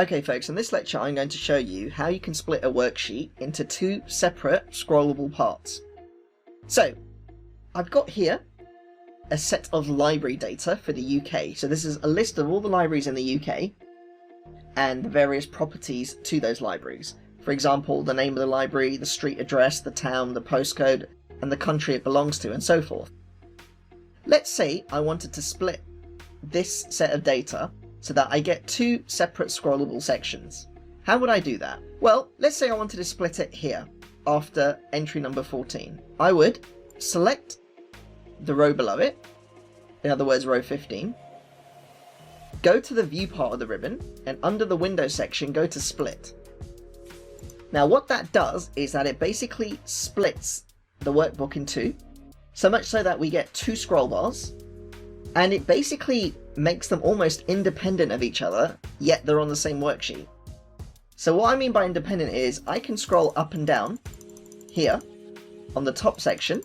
Okay folks, in this lecture I'm going to show you how you can split a worksheet into two separate scrollable parts. So, I've got here a set of library data for the UK. So this is a list of all the libraries in the UK and the various properties to those libraries. For example, the name of the library, the street address, the town, the postcode, and the country it belongs to, and so forth. Let's say I wanted to split this set of data so that I get two separate scrollable sections. How would I do that? Well, let's say I wanted to split it here after entry number 14. I would select the row below it, in other words row 15, go to the view part of the ribbon, and under the window section go to split. Now what that does is that it basically splits the workbook in two, so much so that we get two scroll bars, and it basically makes them almost independent of each other, yet they're on the same worksheet. So what I mean by independent is I can scroll up and down here on the top section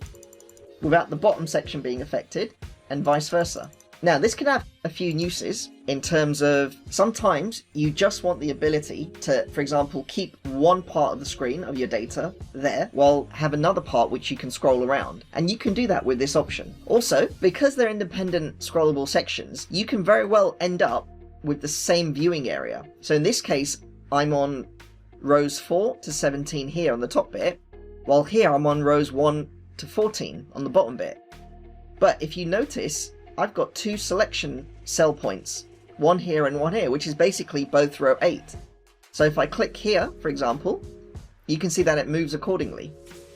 without the bottom section being affected, and vice versa. Now this can have a few uses in terms of sometimes you just want the ability to, for example, keep one part of the screen of your data there while have another part which you can scroll around, and you can do that with this option. Also, because they're independent scrollable sections, you can very well end up with the same viewing area. So in this case I'm on rows 4 to 17 here on the top bit, while here I'm on rows 1 to 14 on the bottom bit. But if you notice, I've got two selection cell points, one here and one here, which is basically both row 8. So if I click here, for example, you can see that it moves accordingly.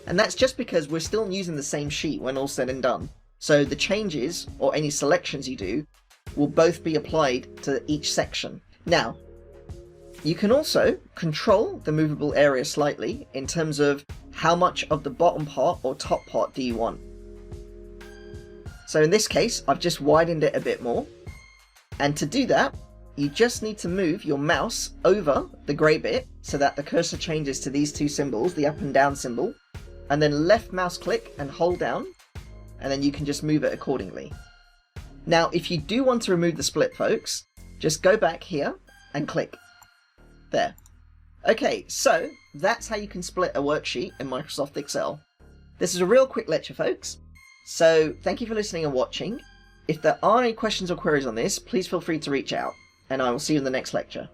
And that's just because we're still using the same sheet when all said and done. So the changes, or any selections you do, will both be applied to each section. Now, you can also control the movable area slightly in terms of how much of the bottom part or top part do you want. So in this case, I've just widened it a bit more. And to do that, you just need to move your mouse over the grey bit so that the cursor changes to these two symbols, the up and down symbol, and then left mouse click and hold down, and then you can just move it accordingly. Now, if you do want to remove the split, folks, just go back here and click. There. Okay, so that's how you can split a worksheet in Microsoft Excel. This is a real quick lecture, folks. So thank you for listening and watching. If there are any questions or queries on this, please feel free to reach out, and I will see you in the next lecture.